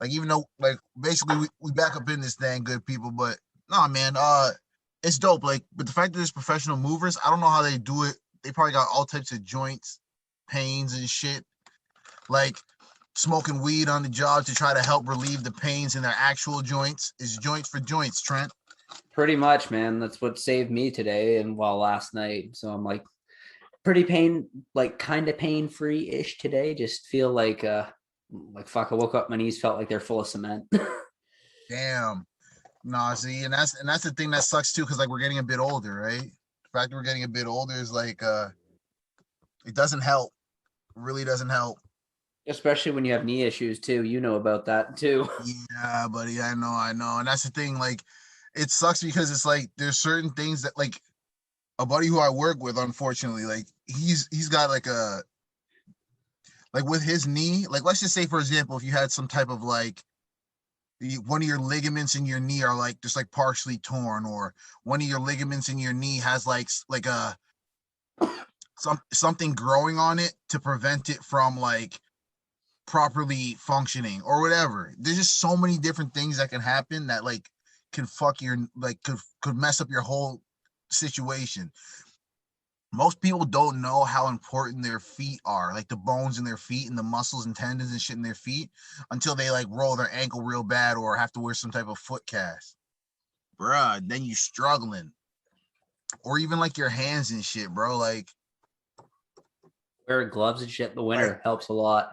Like even though like basically we back up in this thing, good people, but nah, man, it's dope. Like, but the fact that there's professional movers, I don't know how they do it. They probably got all types of joints, pains and shit. Like smoking weed on the job to try to help relieve the pains in their actual joints. Is joints for joints, Trent. Pretty much, man. That's what saved me today and last night. So I'm like pretty pain, like kind of pain free ish today. Just feel like fuck. I woke up, my knees felt like they're full of cement. Damn. Nah, see, and that's the thing that sucks too, because like we're getting a bit older, right? The fact that we're getting a bit older is like it doesn't help. It really doesn't help. Especially when you have knee issues too. You know about that too. Yeah, buddy, I know. And that's the thing, like it sucks because it's like there's certain things that like a buddy who I work with, unfortunately, like he's got like a like with his knee, like let's just say for example, if you had some type of like one of your ligaments in your knee are like just like partially torn, or one of your ligaments in your knee has like a something growing on it to prevent it from like properly functioning or whatever. There's just so many different things that can happen that like can fuck your like could mess up your whole situation. Most people don't know how important their feet are, like the bones in their feet and the muscles and tendons and shit in their feet, until they like roll their ankle real bad or have to wear some type of foot cast. Bruh, then you struggling. Or even like your hands and shit, bro. Wearing gloves and shit in the Like winter helps a lot.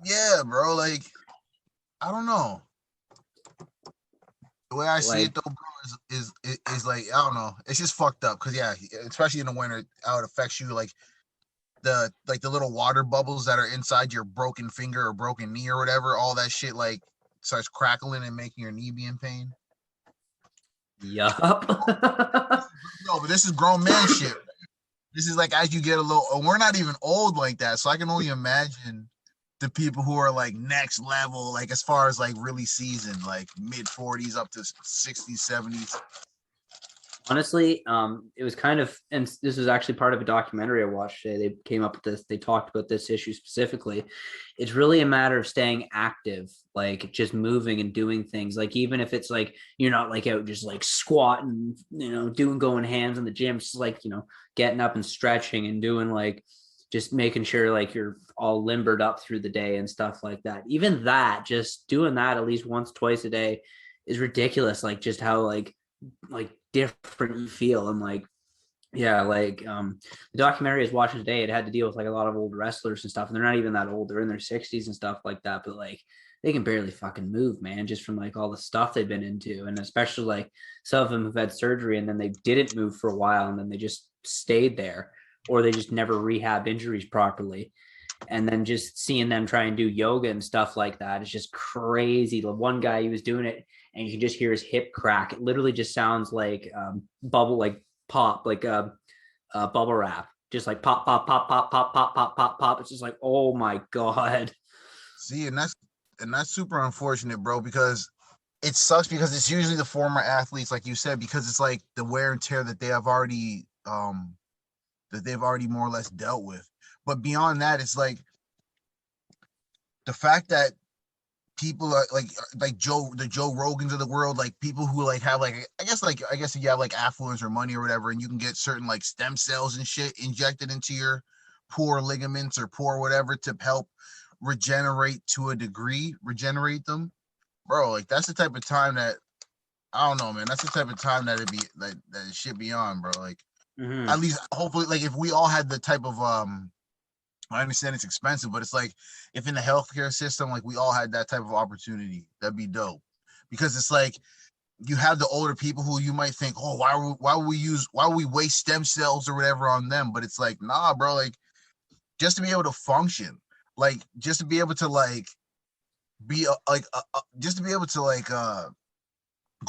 yeah, bro. Like, I don't know. The way I see Like it though, bro, is like I don't know. It's just fucked up because yeah, especially in the winter, how it affects you. Like the little water bubbles that are inside your broken finger or broken knee or whatever, all that shit like starts crackling and making your knee be in pain. yup. No, but this is grown man shit. This is like as you get a little. We're not even old like that, so I can only imagine the people who are like next level, like as far as like really seasoned, like mid 40s up to 60s, 70s. Honestly, it was kind of, and this was actually part of a documentary I watched today. They came up with this, they talked about this issue specifically. It's really a matter of staying active, like just moving and doing things. Like, even if it's like you're not like out just like squatting, going hands in the gym, just like, getting up and stretching and doing like just making sure like you're all limbered up through the day and stuff like that. Even that, just doing that at least once, twice a day is ridiculous. Like, just how like different you feel. And like, yeah, like the documentary I was watching today, it had to deal with like a lot of old wrestlers and stuff, and they're not even that old, they're in their 60s and stuff like that, but like they can barely fucking move, man, just from like all the stuff they've been into. And especially like some of them have had surgery and then they didn't move for a while and then they just stayed there, or they just never rehab injuries properly. And then just seeing them try and do yoga and stuff like that is just crazy. The one guy, he was doing it and you can just hear his hip crack. It literally just sounds like bubble, like pop, like bubble wrap, just like pop, pop, pop, pop, pop, pop, pop, pop, pop. It's just like, oh my God. See, and that's super unfortunate, bro, because it sucks because it's usually the former athletes, like you said, because it's like the wear and tear that they've already more or less dealt with. But beyond that, it's like the fact that people are like the Joe Rogans of the world, like people who like have like I guess if you have like affluence or money or whatever, and you can get certain like stem cells and shit injected into your poor ligaments or poor whatever to help regenerate them, bro. Like that's the type of time that I don't know, man. That's the type of time that that it should be on, bro. Like at Mm-hmm. least hopefully, like if we all had the type of I understand it's expensive, but it's like if in the healthcare system, like we all had that type of opportunity, that'd be dope. Because it's like you have the older people who you might think, oh, why would we waste stem cells or whatever on them? But it's like, nah, bro, like just to be able to function, like just to be able to like be just to be able to like go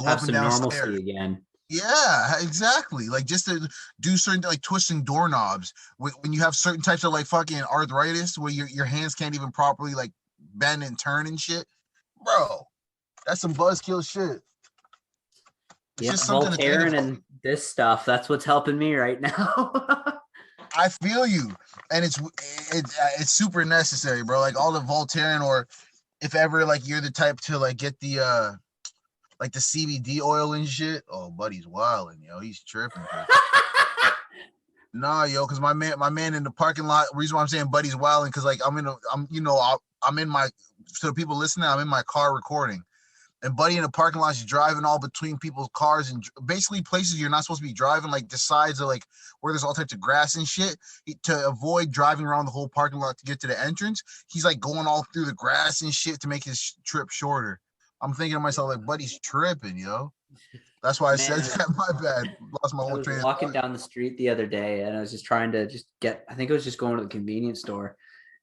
Have up and some down stairs. normalcy again. Yeah, exactly. Like just to do certain like twisting doorknobs when you have certain types of like fucking arthritis where your hands can't even properly like bend and turn and shit, bro. That's some buzzkill shit. It's Yeah, just something to take. Voltaren and this stuff, that's what's helping me right now. I feel you, and it's super necessary, bro. Like all the Voltaren or if ever like you're the type to like get the like the CBD oil and shit, oh buddy's wilding, yo. He's tripping. Nah, yo, because my man in the parking lot. Reason why I'm saying buddy's wilding, because like I'm in my, so the people listening, I'm in my car recording, and buddy in the parking lot is driving all between people's cars and basically places you're not supposed to be driving, like the sides of like where there's all types of grass and shit. To avoid driving around the whole parking lot to get to the entrance, he's like going all through the grass and shit to make his trip shorter. I'm thinking to myself like, buddy's tripping, yo. That's why I said Man, that. My bad. Lost my I whole was train of walking thought. down the street the other day and I was just trying to just get, I think I was just going to the convenience store,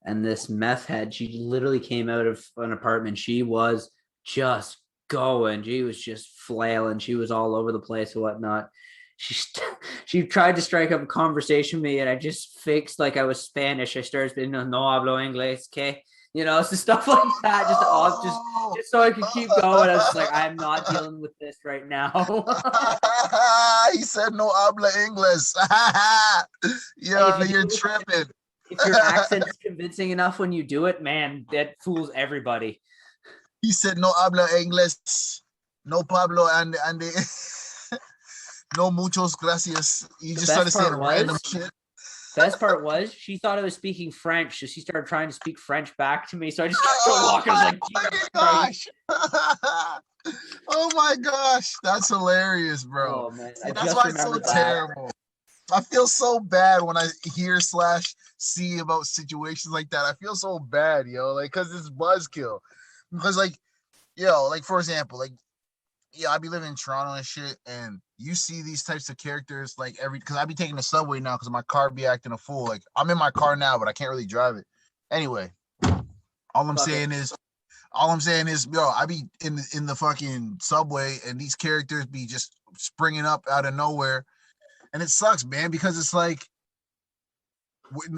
and this meth head, she literally came out of an apartment. She was just going. She was just flailing. She was all over the place and whatnot. She she tried to strike up a conversation with me, and I just fixed like I was Spanish. I started speaking, no hablo inglés, okay? You know, so stuff like that, just so I could keep going. I was just like, I'm not dealing with this right now. He said no habla English. Hey, if Yo, you you're do it, tripping. if your accent is convincing enough when you do it, man, that fools everybody. He said no habla English. No Pablo and no muchos gracias. You The just started best saying part random was, shit. she thought I was speaking French, so she started trying to speak French back to me. So I just kept on Oh walking. I was my like, fucking Jesus Christ. gosh. Oh my gosh. That's hilarious, bro. Oh man, See, I that's just why it's so remembered that. terrible. I feel so bad when I hear slash see about situations like that. I feel so bad, yo, like because it's buzzkill. Because like, yo, like for example, like yeah, I be living in Toronto and shit, and you see these types of characters like because I be taking the subway now because my car be acting a fool. Like I'm in my car now, but I can't really drive it. Anyway, all I'm Fuck it. saying is all I'm saying is, yo, I be in the fucking subway, and these characters be just springing up out of nowhere, and it sucks, man, because it's like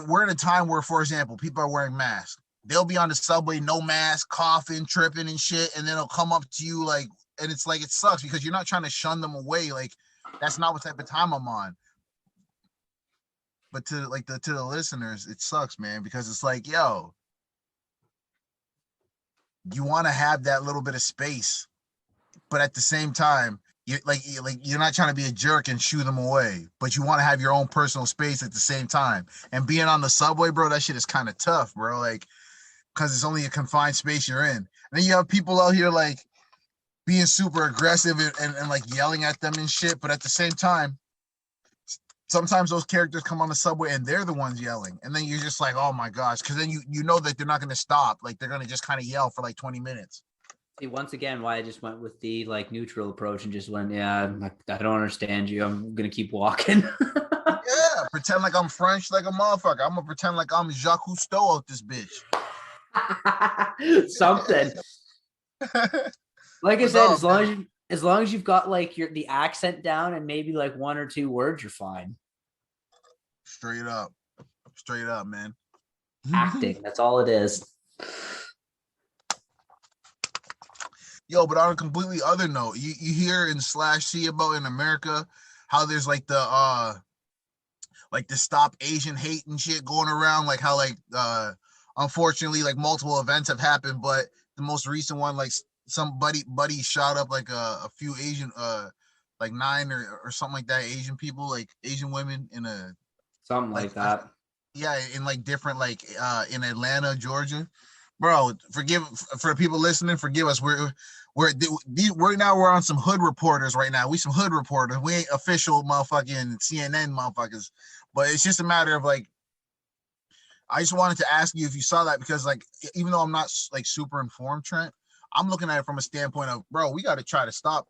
we're in a time where, for example, people are wearing masks. They'll be on the subway, no mask, coughing, tripping, and shit, and then they'll come up to you like, and it's like it sucks because you're not trying to shun them away. Like that's not what type of time I'm on. But to the listeners, it sucks, man, because it's like, yo, you want to have that little bit of space, but at the same time, you're not trying to be a jerk and shoo them away, but you want to have your own personal space at the same time. And being on the subway, bro, that shit is kind of tough, bro. Like, because it's only a confined space you're in. And then you have people out here like being super aggressive and like yelling at them and shit. But at the same time, sometimes those characters come on the subway and they're the ones yelling. And then you're just like, oh my gosh. Because then you know that they're not going to stop. Like they're going to just kind of yell for like 20 minutes. See, once again, why I just went with the like neutral approach and just went, yeah, I don't understand you. I'm gonna keep walking. Yeah, pretend like I'm French like a motherfucker. I'm going to pretend like I'm Jacques Cousteau out this bitch. Something. Like I But said, no, as long as you've got like the accent down and maybe like one or two words, you're fine. straight up. Straight up, man. Acting, that's all it is. Yo, but on a completely other note, you hear in slash see about in America how there's like the stop Asian hate and shit going around, like how like unfortunately like multiple events have happened, but the most recent one, like buddy shot up like a few Asian like nine or something like that, Asian people, like Asian women in a Something like like that. yeah, in like different like in Atlanta, Georgia. Bro, forgive for the people listening, forgive us. We're now we're on some hood reporters right now. We some hood reporters. We ain't official motherfucking CNN motherfuckers. But it's just a matter of like I just wanted to ask you if you saw that because like even though I'm not like super informed, Trent, I'm looking at it from a standpoint of bro, we got to try to stop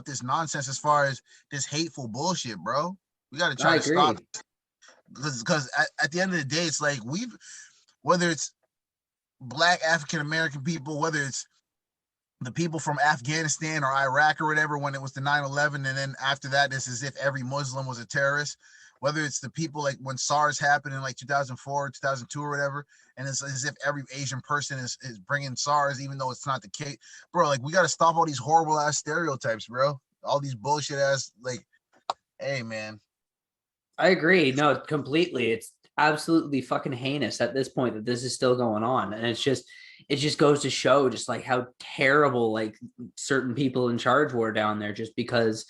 this nonsense as far as this hateful bullshit, bro. We got to try I to stop agree. because at the end of the day, it's like whether it's Black African American people, whether it's the people from Afghanistan or Iraq or whatever when it was the 9/11, and then after that it's as if every Muslim was a terrorist, whether it's the people like when SARS happened in like 2004 2002 or whatever, and it's as if every Asian person is bringing SARS even though it's not the case, bro. Like we got to stop all these horrible ass stereotypes, bro, all these bullshit ass like, hey man. I agree. No, completely. It's absolutely fucking heinous at this point that this is still going on. And it's just, it just goes to show just like how terrible like certain people in charge were down there, just because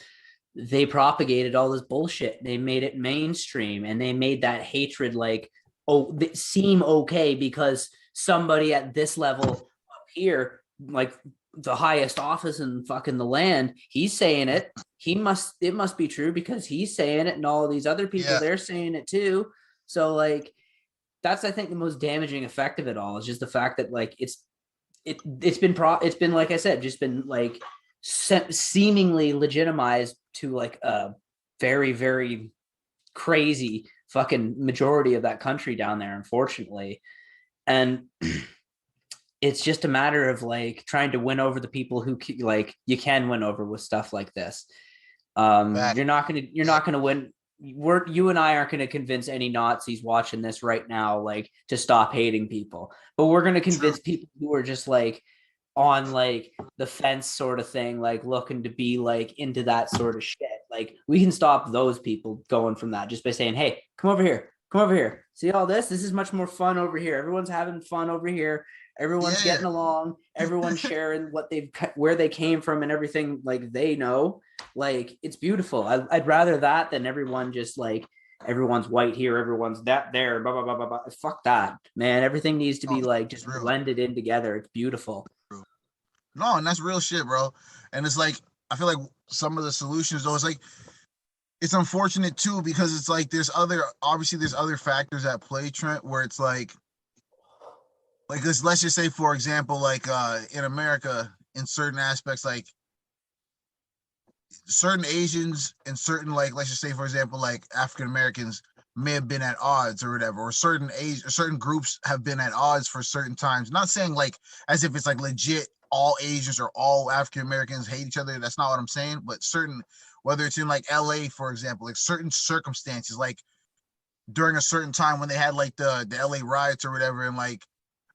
they propagated all this bullshit. They made it mainstream, and they made that hatred like, oh, seem okay because somebody at this level up here, like the highest office in fucking the land, he's saying it. It must be true because he's saying it, and all of these other people, they're saying it too. So like, that's, I think, the most damaging effect of it all is just the fact that like it's been like I said, just been like seemingly legitimized to like a very, very crazy fucking majority of that country down there, unfortunately. And it's just a matter of like trying to win over the people who like you can win over with stuff like this. You're not gonna win. You and I aren't going to convince any Nazis watching this right now like to stop hating people, but we're going to convince people who are just like on like the fence sort of thing, like looking to be like into that sort of shit. Like we can stop those people going from that just by saying, hey, come over here, see all this is much more fun over here. Everyone's having fun over here. Everyone's getting along. Everyone's sharing where they came from and everything, like they know. Like it's beautiful. I'd rather that than everyone just like everyone's white here, everyone's that there, blah blah blah blah blah. Fuck that, man. Everything needs to be like just blended in together. It's beautiful. No, and that's real shit, bro. And it's like I feel like some of the solutions though, it's like it's unfortunate too because it's like there's other factors at play, Trent, where it's like let's just say for example, like in America, in certain aspects, like certain Asians and certain like let's just say for example, like African Americans may have been at odds or whatever, or certain groups have been at odds for certain times. Not saying like as if it's like legit all Asians or all African Americans hate each other. That's not what I'm saying. But certain, whether it's in like LA, for example, like certain circumstances, like during a certain time when they had like the LA riots or whatever, and like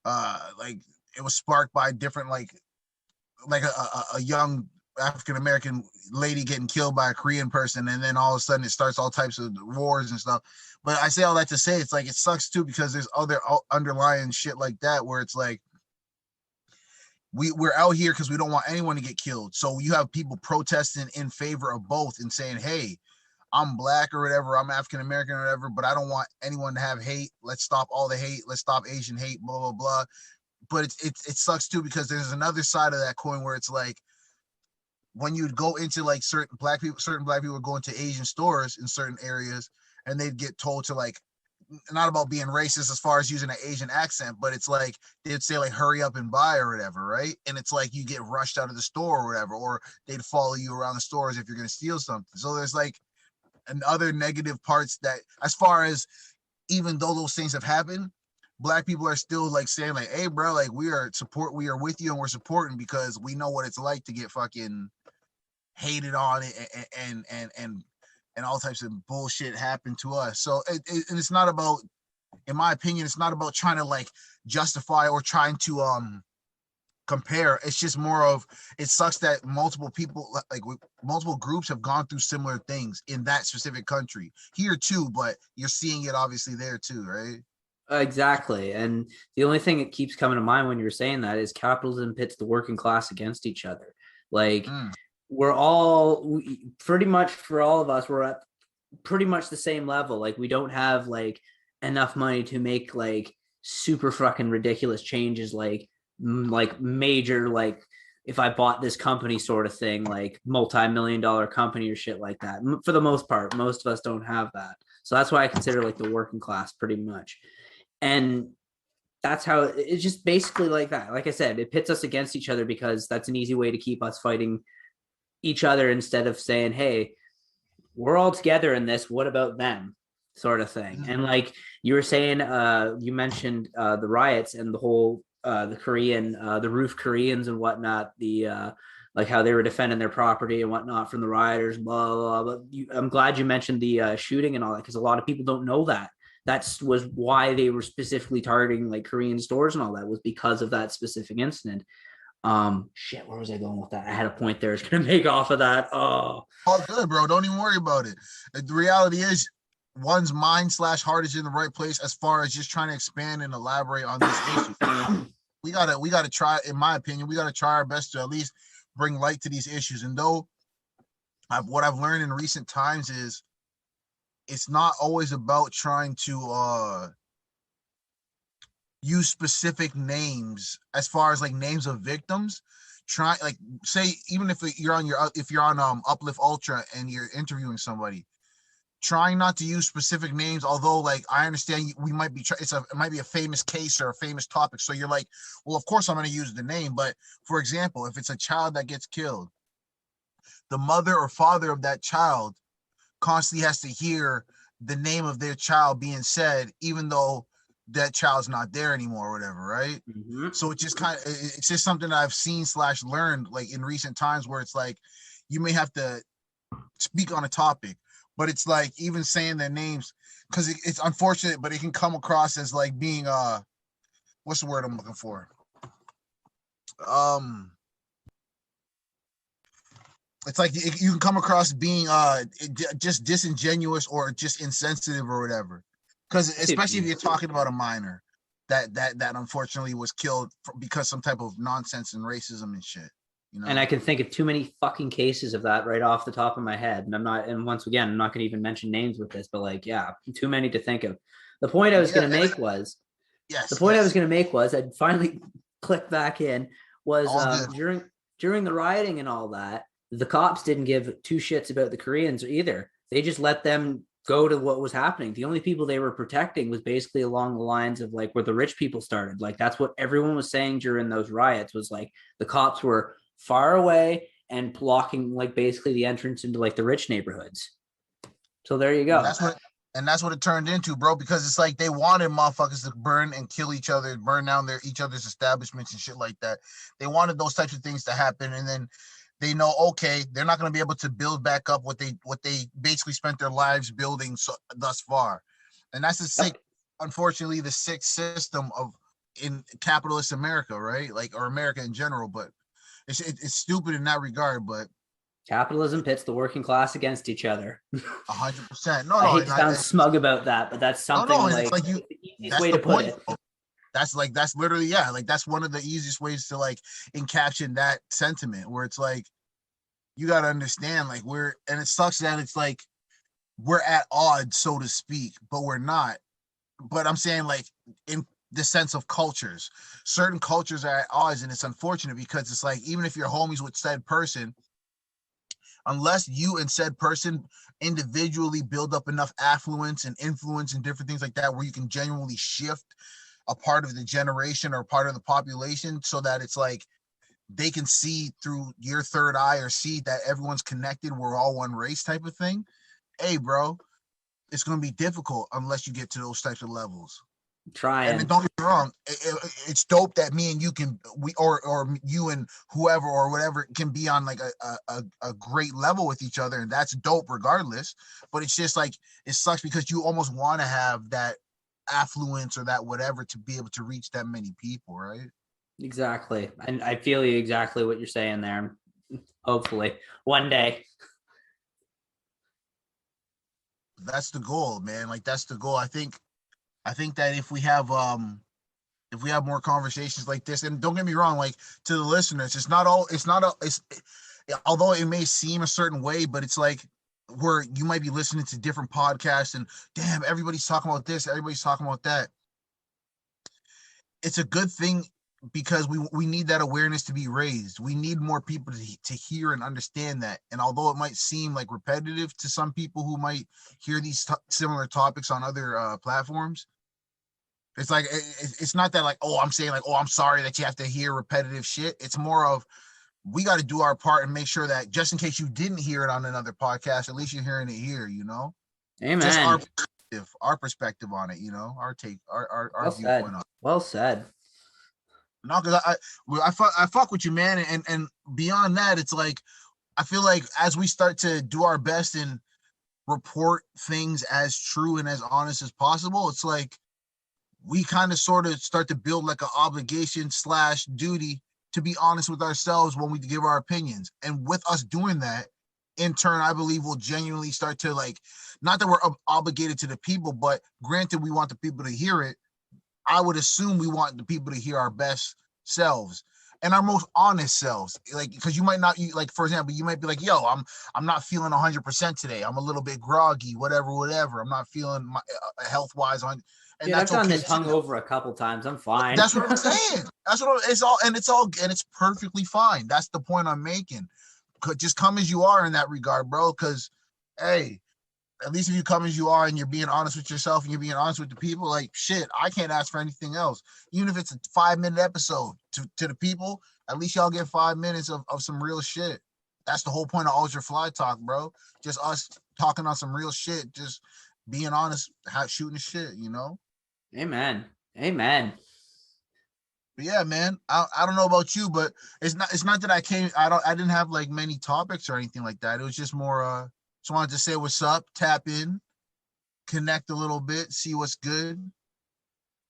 it was sparked by different like a young African American lady getting killed by a Korean person, and then all of a sudden it starts all types of wars and stuff. But I say all that to say it's like it sucks too because there's other underlying shit like that where it's like we're out here because we don't want anyone to get killed. So you have people protesting in favor of both and saying, hey, I'm black or whatever, I'm African American or whatever, but I don't want anyone to have hate. Let's stop all the hate. Let's stop Asian hate, blah, blah, blah. But it sucks too because there's another side of that coin where it's like when you'd go into like certain black people would go into Asian stores in certain areas and they'd get told to like, not about being racist as far as using an Asian accent, but it's like they'd say like hurry up and buy or whatever, right? And it's like you get rushed out of the store or whatever, or they'd follow you around the stores if you're going to steal something. So there's like other negative parts that, as far as even though those things have happened, black people are still like saying like, hey bro, like we are with you and we're supporting because we know what it's like to get fucking hated on and all types of bullshit happen to us. So and it's not about, in my opinion, it's not about trying to like justify or trying to compare. It's just more of, it sucks that multiple people, like multiple groups have gone through similar things in that specific country here too, but you're seeing it obviously there too, right? Exactly. And the only thing that keeps coming to mind when you're saying that is capitalism pits the working class against each other. Like pretty much for all of us, we're at pretty much the same level. Like we don't have like enough money to make like super fucking ridiculous changes, like major, like if I bought this company sort of thing, like multi-million-dollar company or shit like that. For the most part, most of us don't have that. So that's why I consider like the working class pretty much. And that's how it's just basically like that. Like I said, it pits us against each other because that's an easy way to keep us fighting each other instead of saying, hey, we're all together in this. What about them? Sort of thing. And like you were saying, you mentioned the riots and the whole the Korean, the roof Koreans and whatnot, the like how they were defending their property and whatnot from the rioters, blah, blah, blah. I'm glad you mentioned the shooting and all that because a lot of people don't know that. That was why they were specifically targeting like Korean stores and all that, was because of that specific incident. Shit, where was I going with that? I had a point there I was gonna make off of that. Oh, all good, bro. Don't even worry about it. The reality is one's mind / heart is in the right place as far as just trying to expand and elaborate on this issue. we gotta try, in my opinion, we gotta try our best to at least bring light to these issues. And though what I've learned in recent times is it's not always about trying to use specific names as far as like names of victims. Try, like, say, even if you're on Uplift Ultra and you're interviewing somebody, trying not to use specific names. Although, like, I understand we might be it might be a famous case or a famous topic, so you're like, well, of course I'm going to use the name. But for example, if it's a child that gets killed, the mother or father of that child constantly has to hear the name of their child being said, even though that child's not there anymore or whatever, right? Mm-hmm. So it's just something that I've seen / learned like in recent times, where it's like you may have to speak on a topic, but it's like even saying their names, because it's unfortunate, but it can come across as like being what's the word I'm looking for? It's like you can come across being just disingenuous or just insensitive or whatever. Because especially if you're talking about a minor that unfortunately was killed because some type of nonsense and racism and shit. You know? And I can think of too many fucking cases of that right off the top of my head. And once again, I'm not going to even mention names with this, but like, yeah, too many to think of. The point I was going to make was, I'd finally click back in, was during the rioting and all that, the cops didn't give two shits about the Koreans either. They just let them go to what was happening. The only people they were protecting was basically along the lines of like where the rich people started. Like that's what everyone was saying during those riots, was like the cops were far away and blocking like basically the entrance into like the rich neighborhoods. So there you go. And that's what it turned into, bro, because it's like they wanted motherfuckers to burn and kill each other, burn down each other's establishments and shit like that. They wanted those types of things to happen, and then they know, okay, they're not going to be able to build back up what they basically spent their lives building thus far. And that's unfortunately, the sick system in capitalist America, right? Like, or America in general, but it's stupid in that regard. But capitalism pits the working class against each other. 100%. I hate to sound smug about that, but that's something that's the easiest way to put it. That's literally, yeah, like that's one of the easiest ways to like encapsulate that sentiment, where it's like you got to understand, like, and it sucks that it's like we're at odds, so to speak, but we're not. But I'm saying, like, in the sense of cultures, certain cultures are at odds, and it's unfortunate because it's like, even if you're homies with said person, unless you and said person individually build up enough affluence and influence and different things like that, where you can genuinely shift a part of the generation or part of the population, so that it's like they can see through your third eye or see that everyone's connected, we're all one race type of thing. Hey, bro, it's going to be difficult unless you get to those types of levels. Trying. And don't get me wrong, it's dope that me and you or you and whoever or whatever can be on like a great level with each other, and that's dope regardless. But it's just like, it sucks because you almost want to have that affluence or that whatever to be able to reach that many people, right? Exactly. And I feel you exactly what you're saying there. Hopefully one day. That's the goal, man. Like, that's the goal. I think that if we have more conversations like this, and don't get me wrong, like, to the listeners, although it may seem a certain way, but it's like where you might be listening to different podcasts and damn, everybody's talking about this, everybody's talking about that. It's a good thing, because we need that awareness to be raised. We need more people to hear and understand that. And although it might seem like repetitive to some people who might hear these similar topics on other platforms, it's like, it's not that like, oh, I'm saying like, oh, I'm sorry that you have to hear repetitive shit. It's more of, we got to do our part and make sure that just in case you didn't hear it on another podcast, at least you're hearing it here, you know? Amen. Just our perspective on it, you know, our take, our viewpoint on it. Well said. No, because I fuck with you, man, and beyond that, it's like, I feel like as we start to do our best and report things as true and as honest as possible, it's like we kind of sort of start to build like an obligation / duty to be honest with ourselves when we give our opinions. And with us doing that, in turn, I believe we'll genuinely start to, like, not that we're obligated to the people, but granted, we want the people to hear it. I would assume we want the people to hear our best selves and our most honest selves. Like, because you might not, like, for example, you might be like, yo, I'm not feeling 100% today. I'm a little bit groggy, whatever. I'm not feeling my health wise on, and Dude, I've that's done okay this too. hungover a couple times. I'm fine. That's what I'm saying. It's perfectly fine. That's the point I'm making. Just come as you are in that regard, bro. Because, hey, at least if you come as you are and you're being honest with yourself and you're being honest with the people, like, shit, I can't ask for anything else. Even if it's a 5-minute episode to the people, at least y'all get 5 minutes of some real shit. That's the whole point of Ultra Fly Talk, bro. Just us talking on some real shit, just being honest, shooting the shit, you know? Amen. Amen. But yeah, man, I don't know about you, but it's not that I didn't have like many topics or anything like that. It was just more just wanted to say what's up, tap in, connect a little bit, see what's good.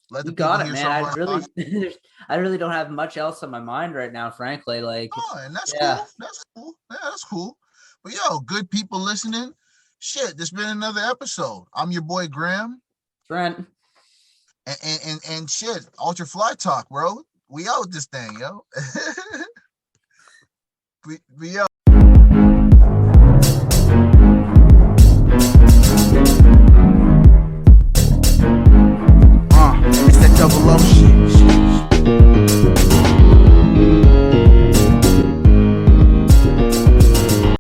Let the You people got it, hear man. some of us. I really don't have much else on my mind right now, frankly. Like, Oh, and that's yeah, cool. That's cool. Yeah, that's cool. But yo, good people listening. Shit, this been another episode. I'm your boy Graham. Trent. And shit, Ultra Fly Talk, bro. We out this thing, yo. we yo.